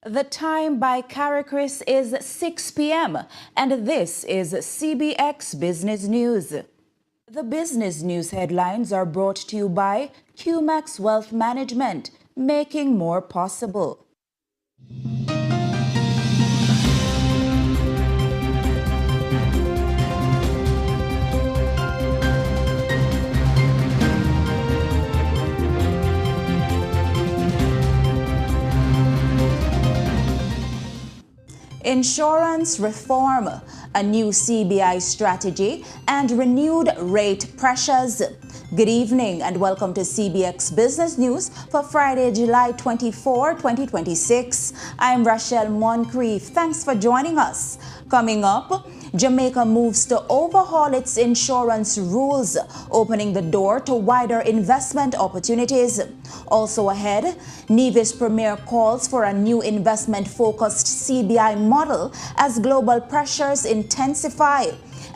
The time by Caracas is 6 p.m. and this is CBX Business News. The business news headlines are brought to you by QMax Wealth Management, making more possible. Insurance reform, a new CBI strategy, and renewed rate pressures. Good evening and welcome to CBX Business News for Friday, July 24, 2026. I'm Rashel Moncrieffe. Thanks for joining us. Coming up, Jamaica moves to overhaul its insurance rules, opening the door to wider investment opportunities. Also ahead, Nevis Premier calls for a new investment-focused CBI model as global pressures intensify.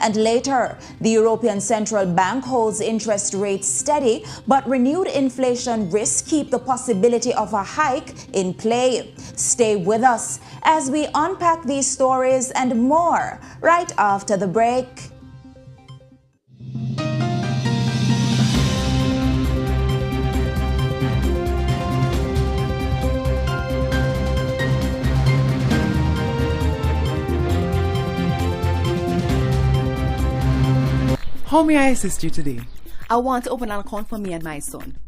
And later, the European Central Bank holds interest rates steady, but renewed inflation risks keep the possibility of a hike in play. Stay with us as we unpack these stories and more right after the break. How may I assist you today? I want to open an account for me and my son.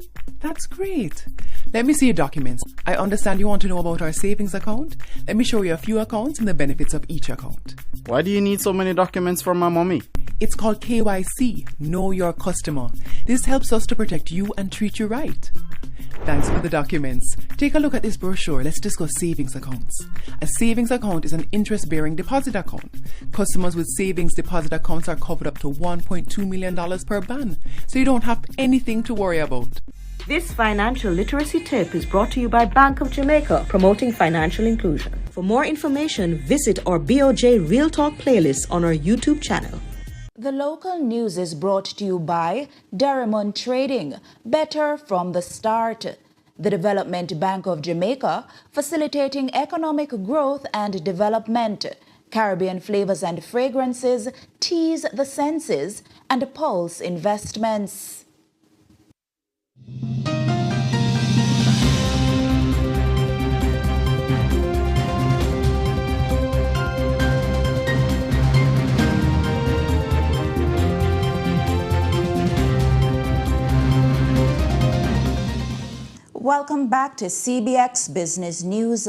That's great. Let me see your documents. I understand you want to know about our savings account. Let me show you a few accounts and the benefits of each account. Why do you need so many documents from my mommy? It's called KYC, Know Your Customer. This helps us to protect you and treat you right. Thanks for the documents. Take a look at this brochure. Let's discuss savings accounts. A savings account is an interest-bearing deposit account. Customers with savings deposit accounts are covered up to $1.2 million per ban, so you don't have anything to worry about. This financial literacy tip is brought to you by Bank of Jamaica, promoting financial inclusion. For more information, visit our BOJ Real Talk playlist on our YouTube channel. The local news is brought to you by Derrimon Trading, better from the start. The Development Bank of Jamaica, facilitating economic growth and development. Caribbean Flavors and Fragrances, Tease the Senses, and Pulse Investments. Welcome back to CBX Business News.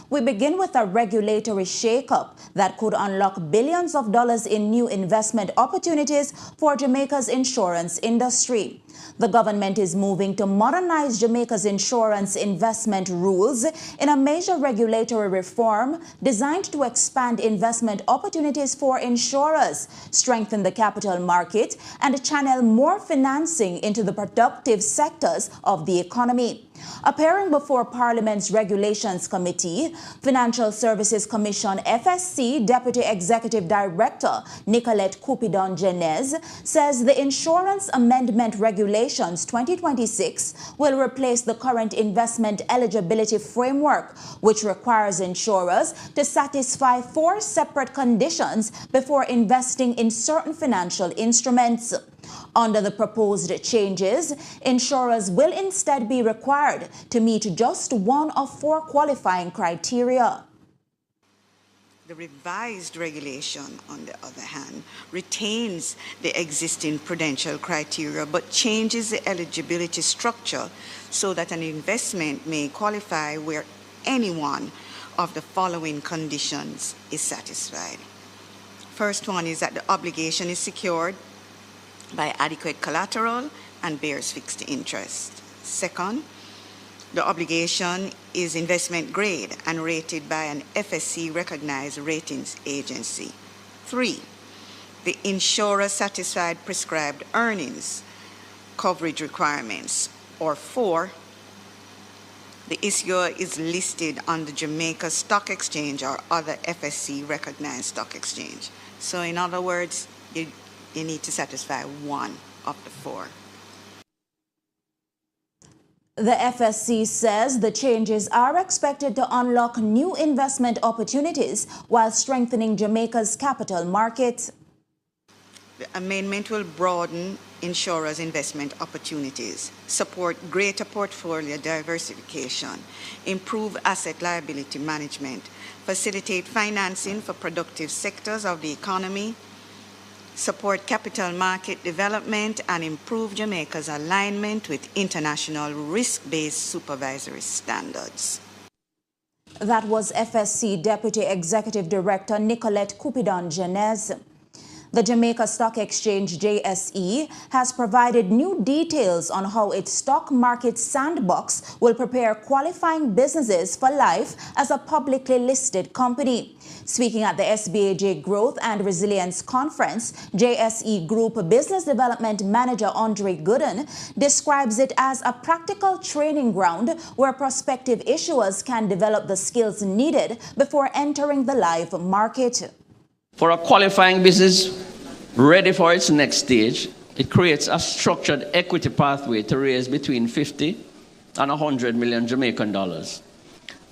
We begin with a regulatory shakeup that could unlock billions of dollars in new investment opportunities for Jamaica's insurance industry. The government is moving to modernize Jamaica's insurance investment rules in a major regulatory reform designed to expand investment opportunities for insurers, strengthen the capital market, and channel more financing into the productive sectors of the economy. Appearing before Parliament's Regulations Committee, Financial Services Commission FSC Deputy Executive Director Nicolette Cupidon-Genez says the Insurance Amendment Regulations 2026 will replace the current investment eligibility framework, which requires insurers to satisfy 4 separate conditions before investing in certain financial instruments. Under the proposed changes, insurers will instead be required to meet just one of 4 qualifying criteria. The revised regulation, on the other hand, retains the existing prudential criteria but changes the eligibility structure so that an investment may qualify where any one of the following conditions is satisfied. First one is that the obligation is secured by adequate collateral and bears fixed interest. Second, the obligation is investment grade and rated by an FSC recognized ratings agency. 3, the insurer satisfied prescribed earnings coverage requirements. Or 4, the issuer is listed on the Jamaica Stock Exchange or other FSC recognized stock exchange. So in other words, you need to satisfy one of the 4. The FSC says the changes are expected to unlock new investment opportunities while strengthening Jamaica's capital market. The amendment will broaden insurers' investment opportunities, support greater portfolio diversification, improve asset liability management, facilitate financing for productive sectors of the economy, support capital market development, and improve Jamaica's alignment with international risk-based supervisory standards. That was FSC Deputy Executive Director Nicolette Cupidon-Janez. The Jamaica Stock Exchange, JSE, has provided new details on how its stock market sandbox will prepare qualifying businesses for life as a publicly listed company. Speaking at the SBAJ Growth and Resilience Conference, JSE Group Business Development Manager Andre Gooden describes it as a practical training ground where prospective issuers can develop the skills needed before entering the live market. For a qualifying business ready for its next stage, it creates a structured equity pathway to raise between 50 and 100 million Jamaican dollars.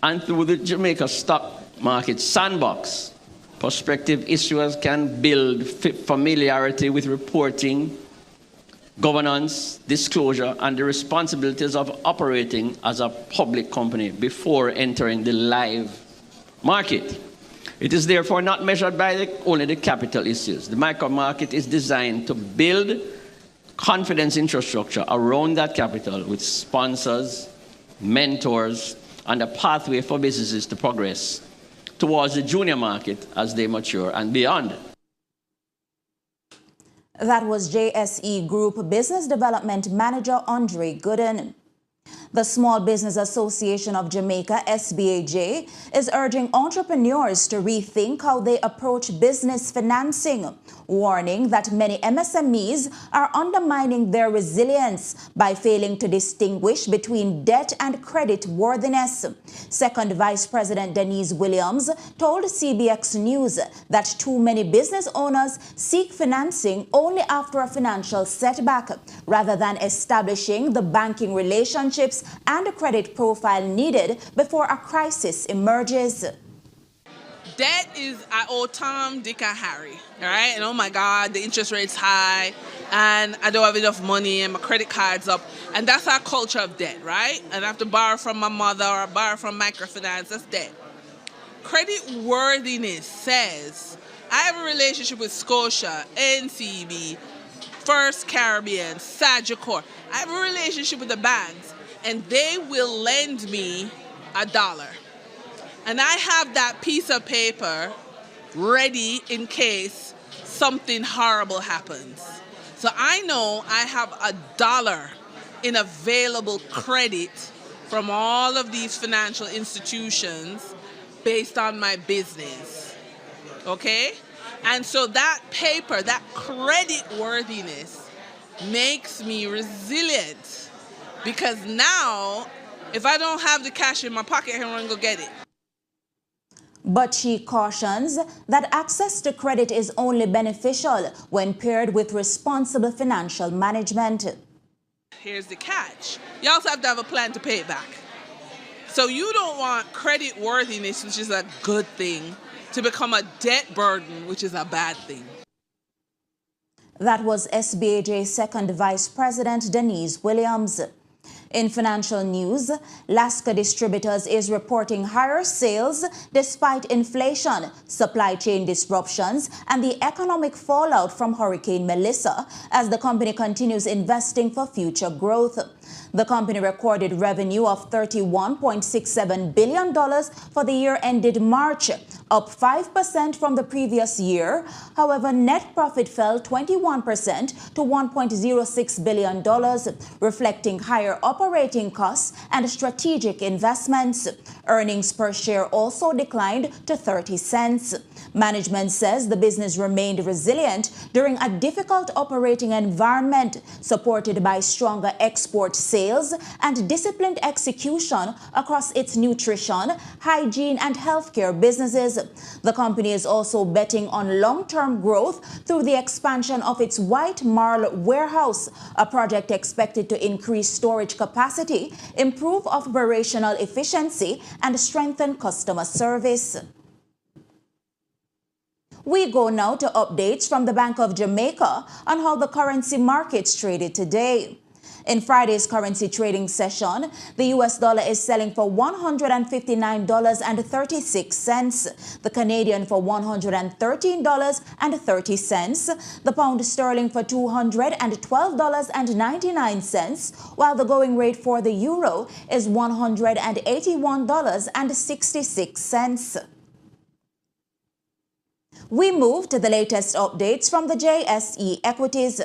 And through the Jamaica stock market sandbox, prospective issuers can build familiarity with reporting, governance, disclosure, and the responsibilities of operating as a public company before entering the live market. It is therefore not measured by only the capital issues. The micro market is designed to build confidence infrastructure around that capital with sponsors, mentors, and a pathway for businesses to progress towards the junior market as they mature and beyond. That was JSE Group Business Development Manager Andre Gooden. The Small Business Association of Jamaica, SBAJ, is urging entrepreneurs to rethink how they approach business financing, warning that many MSMEs are undermining their resilience by failing to distinguish between debt and credit worthiness. Second Vice President Denise Williams told CBX News that too many business owners seek financing only after a financial setback, rather than establishing the banking relationships and a credit profile needed before a crisis emerges. Debt is, I owe Tom, Dick, and Harry, all right? And oh my God, the interest rate's high, and I don't have enough money, and my credit card's up. And that's our culture of debt, right? And I have to borrow from my mother or borrow from microfinance, that's debt. Credit worthiness says, I have a relationship with Scotia, NCB, First Caribbean, Sagicor. I have a relationship with the banks, and they will lend me $1. And I have that piece of paper ready in case something horrible happens. So I know I have $1 in available credit from all of these financial institutions based on my business, okay? And so that paper, that credit worthiness makes me resilient, because now if I don't have the cash in my pocket, I can run and go get it. But she cautions that access to credit is only beneficial when paired with responsible financial management. Here's the catch. You also have to have a plan to pay it back. So you don't want credit worthiness, which is a good thing, to become a debt burden, which is a bad thing. That was SBAJ Second Vice President Denise Williams. In financial news, Lasca Distributors is reporting higher sales despite inflation, supply chain disruptions, and the economic fallout from Hurricane Melissa, as the company continues investing for future growth. The company recorded revenue of $31.67 billion for the year ended March, up 5% from the previous year. However, net profit fell 21% to $1.06 billion, reflecting higher operating costs and strategic investments. Earnings per share also declined to 30 cents. Management says the business remained resilient during a difficult operating environment, supported by stronger export sales and disciplined execution across its nutrition, hygiene, and healthcare businesses. The company is also betting on long-term growth through the expansion of its White Marl warehouse, a project expected to increase storage capacity, improve operational efficiency, and strengthen customer service. We go now to updates from the Bank of Jamaica on how the currency markets traded today. In Friday's currency trading session, the US dollar is selling for $159.36, the Canadian for $113.30, the pound sterling for $212.99, while the going rate for the euro is $181.66. We move to the latest updates from the JSE equities.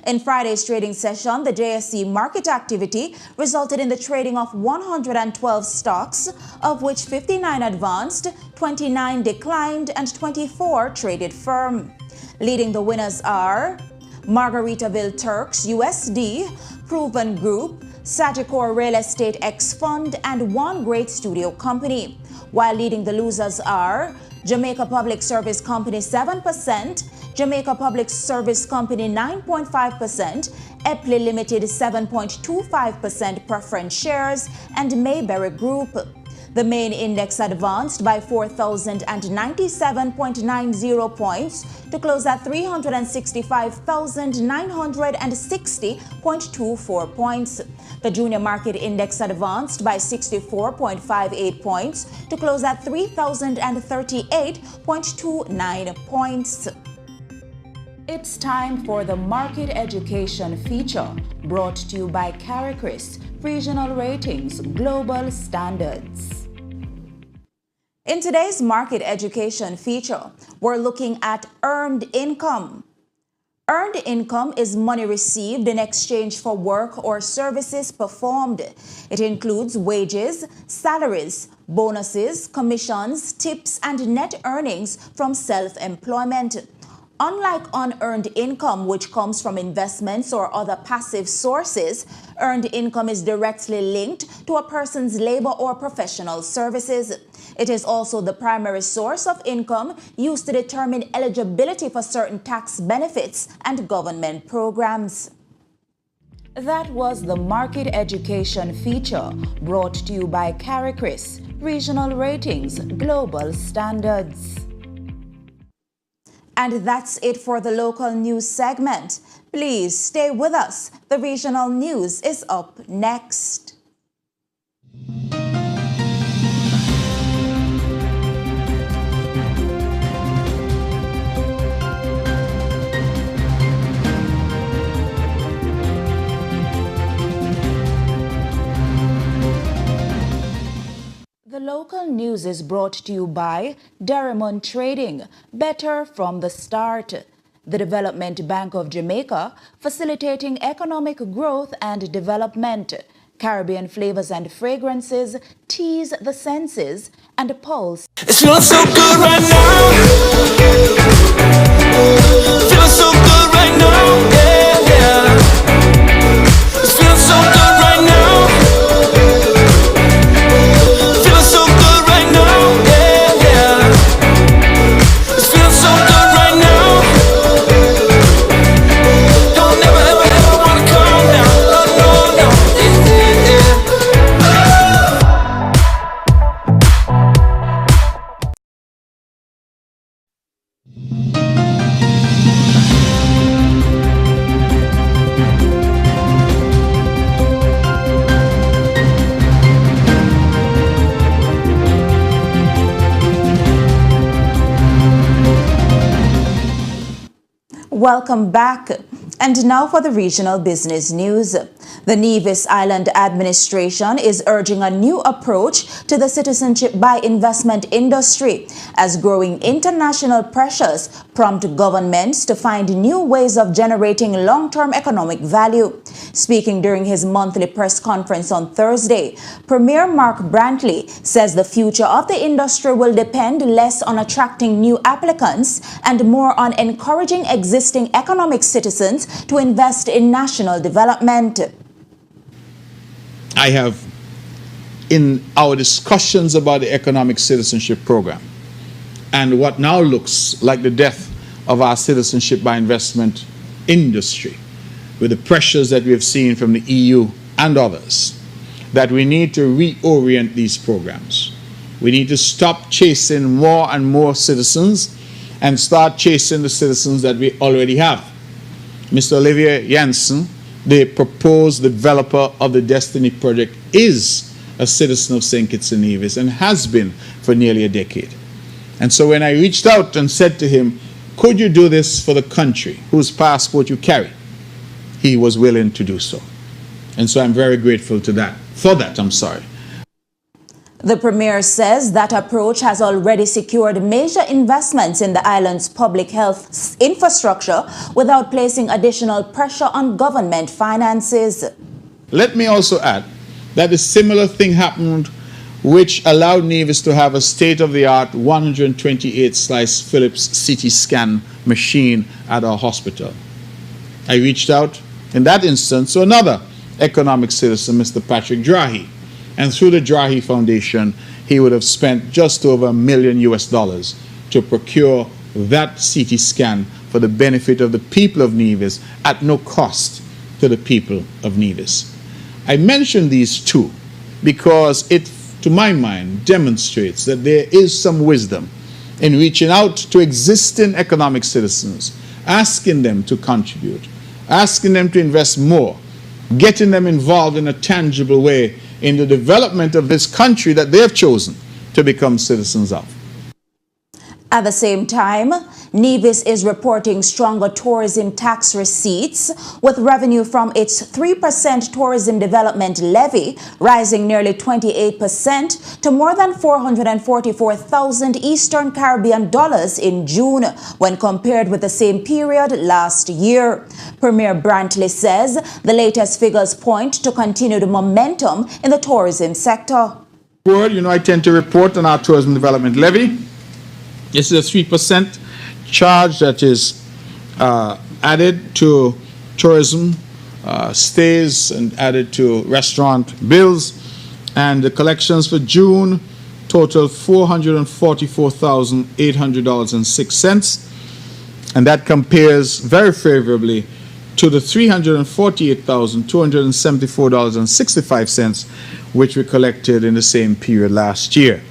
In Friday's trading session, the JSE market activity resulted in the trading of 112 stocks, of which 59 advanced, 29 declined, and 24 traded firm. Leading the winners are Margaritaville Turks USD, Proven Group, Sagicor Real Estate X Fund, and One Great Studio Company, while leading the losers are Jamaica Public Service Company 7%, Jamaica Public Service Company 9.5%, Epley Limited 7.25% preference shares, and Mayberry Group. The main index advanced by 4,097.90 points to close at 365,960.24 points. The junior market index advanced by 64.58 points to close at 3,038.29 points. It's time for the Market Education feature, brought to you by CARICRIS, Regional Ratings, Global Standards. In today's Market Education feature, we're looking at earned income. Earned income is money received in exchange for work or services performed. It includes wages, salaries, bonuses, commissions, tips, and net earnings from self-employment. Unlike unearned income, which comes from investments or other passive sources, earned income is directly linked to a person's labor or professional services. It is also the primary source of income used to determine eligibility for certain tax benefits and government programs. That was the Market Education feature, brought to you by CARICRIS, Regional Ratings, Global Standards. And that's it for the local news segment. Please stay with us. The regional news is up next. The local news is brought to you by Derrimon Trading, better from the start. The Development Bank of Jamaica, facilitating economic growth and development. Caribbean flavors and fragrances, tease the senses, and pulse. It's feeling so good right now. Feeling so good right now. Yeah, yeah. It's feeling so good right now. Welcome back. And now for the regional business news. The Nevis Island administration is urging a new approach to the citizenship by investment industry as growing international pressures prompt governments to find new ways of generating long-term economic value. Speaking during his monthly press conference on Thursday, Premier Mark Brantley says the future of the industry will depend less on attracting new applicants and more on encouraging existing economic citizens to invest in national development. I have, in our discussions about the economic citizenship program, and what now looks like the death of our citizenship by investment industry, with the pressures that we have seen from the EU and others, that we need to reorient these programs. We need to stop chasing more and more citizens and start chasing the citizens that we already have. Mr. Olivier Janssen, the proposed developer of the Destiny Project, is a citizen of St. Kitts and Nevis and has been for nearly a decade. And so when I reached out and said to him, could you do this for the country whose passport you carry? He was willing to do so. And so I'm very grateful to that. The Premier says that approach has already secured major investments in the island's public health infrastructure without placing additional pressure on government finances. Let me also add that a similar thing happened which allowed Nevis to have a state-of-the-art 128-slice Philips CT scan machine at our hospital. I reached out in that instance to another economic citizen, Mr. Patrick Drahi, and through the Drahi Foundation, he would have spent just over $1 million to procure that CT scan for the benefit of the people of Nevis at no cost to the people of Nevis. I mention these two because it, to my mind, demonstrates that there is some wisdom in reaching out to existing economic citizens, asking them to contribute, asking them to invest more, getting them involved in a tangible way in the development of this country that they have chosen to become citizens of. At the same time, Nevis is reporting stronger tourism tax receipts, with revenue from its 3% tourism development levy rising nearly 28% to more than $444,000 Eastern Caribbean dollars in June when compared with the same period last year. Premier Brantley says the latest figures point to continued momentum in the tourism sector. I tend to report on our tourism development levy. This is a 3% charge that is added to tourism stays and added to restaurant bills, and the collections for June total $444,800.06, and that compares very favorably to the $348,274.65 which we collected in the same period last year.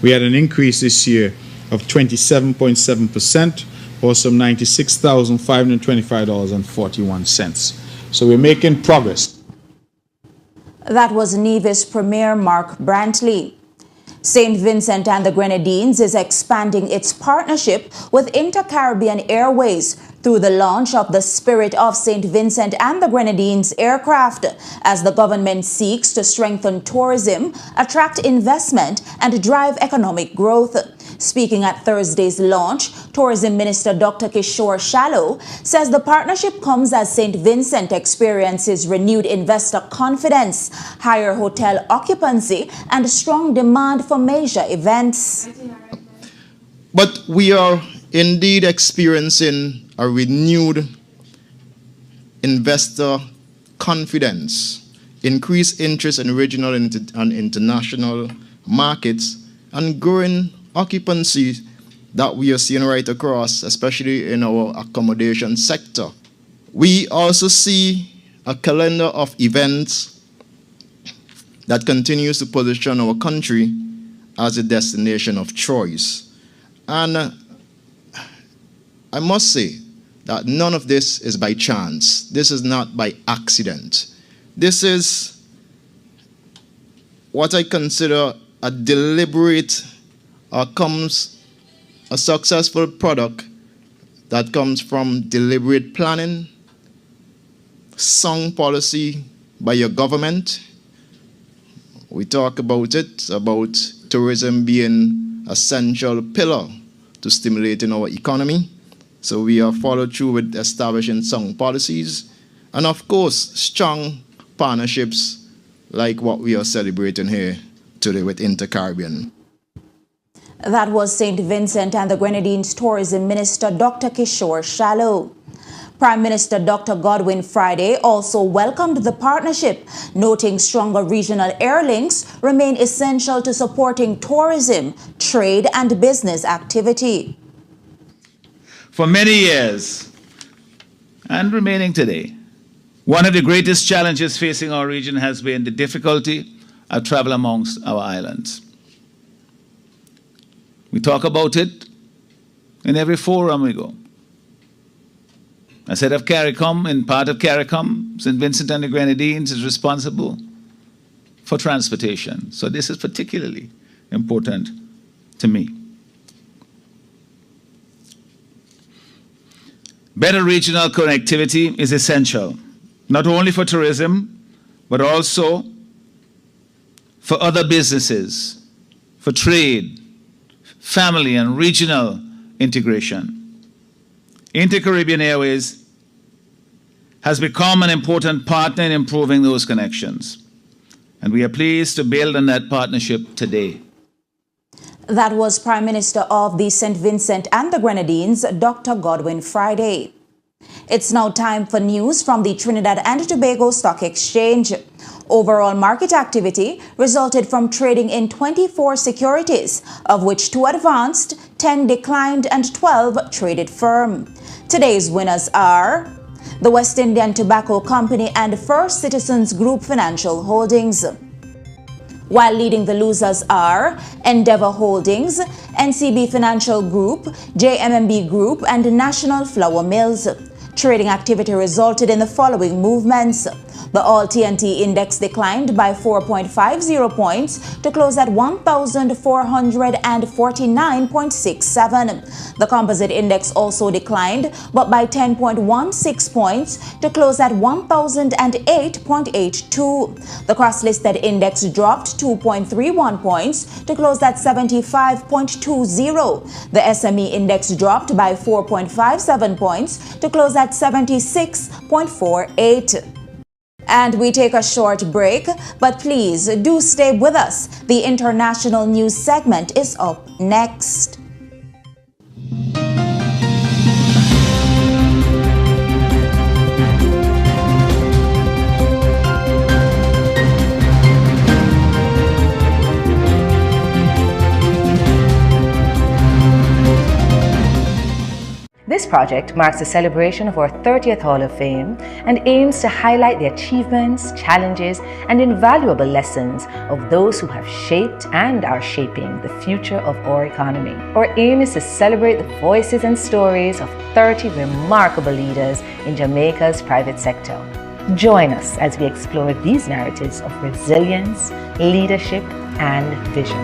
We had an increase this year of 27.7%, or some $96,525.41. So we're making progress. That was Nevis Premier Mark Brantley. St. Vincent and the Grenadines is expanding its partnership with Inter-Caribbean Airways through the launch of the Spirit of St. Vincent and the Grenadines aircraft, as the government seeks to strengthen tourism, attract investment, and drive economic growth. Speaking at Thursday's launch, Tourism Minister Dr. Kishore Shallow says the partnership comes as St. Vincent experiences renewed investor confidence, higher hotel occupancy, and strong demand for major events. But we are indeed experiencing a renewed investor confidence, increased interest in regional and international markets, and growing occupancy that we are seeing right across, especially in our accommodation sector. We also see a calendar of events that continues to position our country as a destination of choice. And I must say that none of this is by chance. This is not by accident. This is what I consider a deliberate a successful product that comes from deliberate planning, sound policy by your government. We talk about it, about tourism being a central pillar to stimulating our economy. So we have followed through with establishing sound policies, and of course, strong partnerships like what we are celebrating here today with Inter-Caribbean. That was St. Vincent and the Grenadines Tourism Minister Dr. Kishore Shallow. Prime Minister Dr. Godwin Friday also welcomed the partnership, noting stronger regional air links remain essential to supporting tourism, trade and business activity. For many years, and remaining today, one of the greatest challenges facing our region has been the difficulty of travel amongst our islands. We talk about it in every forum we go. As head of CARICOM, in part of CARICOM, St. Vincent and the Grenadines is responsible for transportation. So this is particularly important to me. Better regional connectivity is essential, not only for tourism, but also for other businesses, for trade, family and regional integration. Inter-Caribbean Airways has become an important partner in improving those connections, and we are pleased to build on that partnership today. That was Prime Minister of the St. Vincent and the Grenadines, Dr. Godwin Friday. It's now time for news from the Trinidad and Tobago Stock Exchange. Overall market activity resulted from trading in 24 securities, of which 2 advanced, 10 declined, and 12 traded firm. Today's winners are the West Indian Tobacco Company and First Citizens Group Financial Holdings. While leading the losers are Endeavour Holdings, NCB Financial Group, JMMB Group, and National Flour Mills. Trading activity resulted in the following movements. The All TNT Index declined by 4.50 points to close at 1,449.67. The Composite Index also declined, but by 10.16 points to close at 1,008.82. The Cross-Listed Index dropped 2.31 points to close at 75.20. The SME Index dropped by 4.57 points to close at 76.48. And we take a short break, but please do stay with us. The international news segment is up next. This project marks the celebration of our 30th Hall of Fame and aims to highlight the achievements, challenges, and invaluable lessons of those who have shaped and are shaping the future of our economy. Our aim is to celebrate the voices and stories of 30 remarkable leaders in Jamaica's private sector. Join us as we explore these narratives of resilience, leadership, and vision.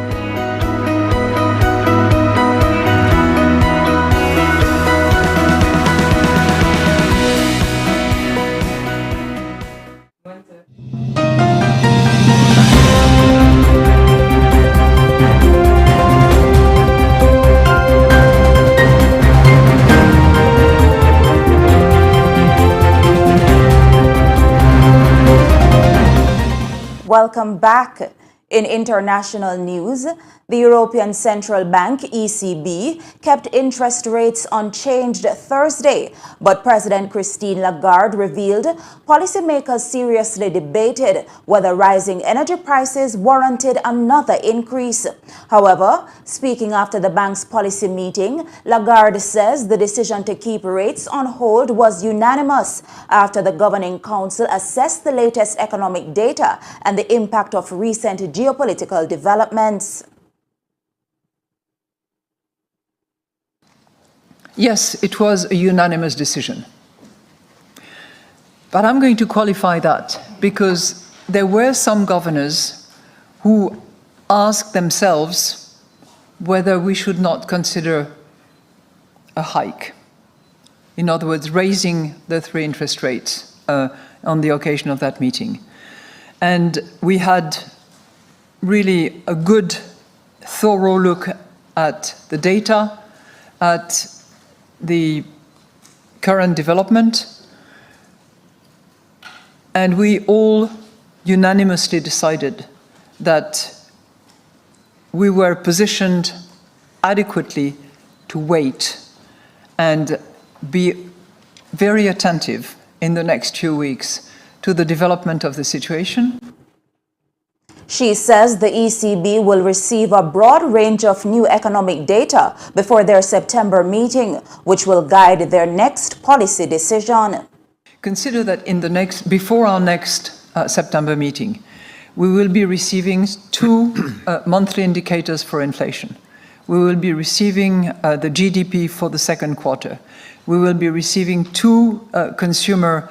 Welcome back. In international news, the European Central Bank, ECB, kept interest rates unchanged Thursday, but President Christine Lagarde revealed policymakers seriously debated whether rising energy prices warranted another increase. However, speaking after the bank's policy meeting, Lagarde says the decision to keep rates on hold was unanimous after the Governing Council assessed the latest economic data and the impact of recent geopolitical developments. Yes, it was a unanimous decision. But I'm going to qualify that because there were some governors who asked themselves whether we should not consider a hike. In other words, raising the 3 interest rates on the occasion of that meeting. And we had really a good, thorough look at the data, at the current development, and we all unanimously decided that we were positioned adequately to wait and be very attentive in the next few weeks to the development of the situation. She says the ECB will receive a broad range of new economic data before their September meeting, which will guide their next policy decision. Consider that before our next September meeting, we will be receiving two monthly indicators for inflation. We will be receiving the GDP for the second quarter. We will be receiving two consumer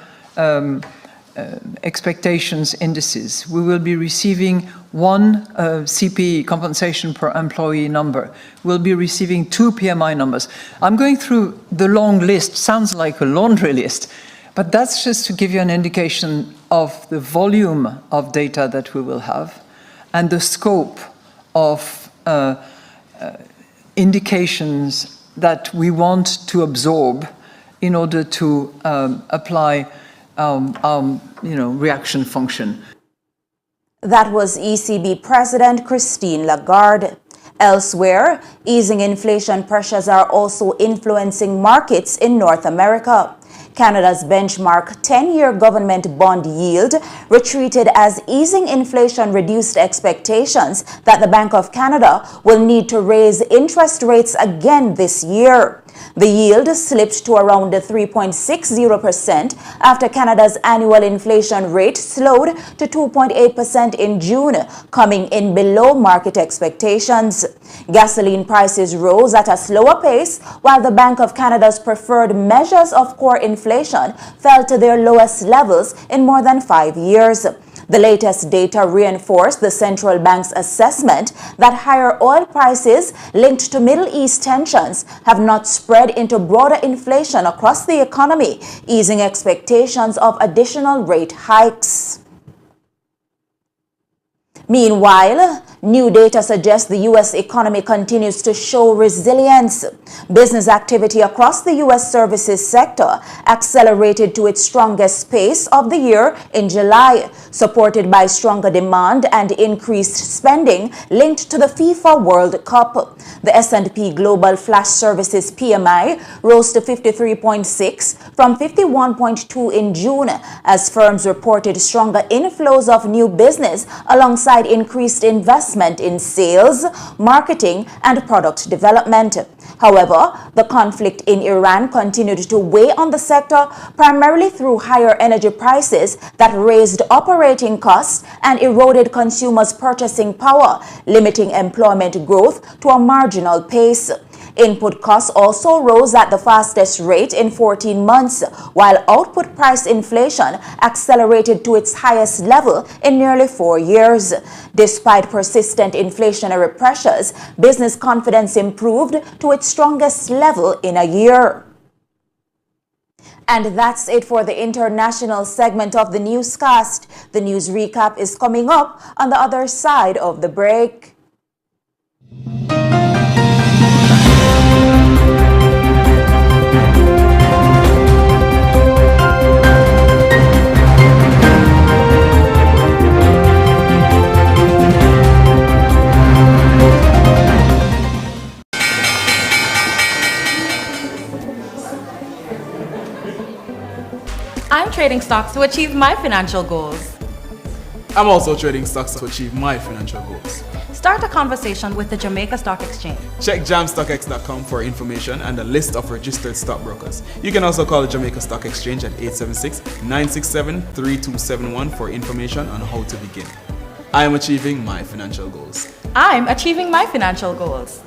expectations indices. We will be receiving one CPE, compensation per employee number. We'll be receiving two PMI numbers. I'm going through the long list, sounds like a laundry list, but that's just to give you an indication of the volume of data that we will have and the scope of indications that we want to absorb in order to apply reaction function. That was ECB President Christine Lagarde. Elsewhere, easing inflation pressures are also influencing markets in North America. Canada's benchmark 10-year government bond yield retreated as easing inflation reduced expectations that the Bank of Canada will need to raise interest rates again this year. The yield slipped to around 3.60% after Canada's annual inflation rate slowed to 2.8% in June, coming in below market expectations. Gasoline prices rose at a slower pace, while the Bank of Canada's preferred measures of core inflation fell to their lowest levels in more than 5 years. The latest data reinforced the central bank's assessment that higher oil prices linked to Middle East tensions have not spread into broader inflation across the economy, easing expectations of additional rate hikes. Meanwhile, new data suggests the U.S. economy continues to show resilience. Business activity across the U.S. services sector accelerated to its strongest pace of the year in July, supported by stronger demand and increased spending linked to the FIFA World Cup. The S&P Global Flash Services PMI rose to 53.6 from 51.2 in June as firms reported stronger inflows of new business alongside increased investment in sales, marketing, and product development. However, the conflict in Iran continued to weigh on the sector, primarily through higher energy prices that raised operating costs and eroded consumers' purchasing power, limiting employment growth to a marginal pace. Input costs also rose at the fastest rate in 14 months, while output price inflation accelerated to its highest level in nearly 4 years. Despite persistent inflationary pressures, business confidence improved to its strongest level in a year. And that's it for the international segment of the newscast. The news recap is coming up on the other side of the break. I'm trading stocks to achieve my financial goals. I'm also trading stocks to achieve my financial goals. Start a conversation with the Jamaica Stock Exchange. Check jamstockx.com for information and a list of registered stockbrokers. You can also call the Jamaica Stock Exchange at 876-967-3271 for information on how to begin. I am achieving my financial goals. I'm achieving my financial goals.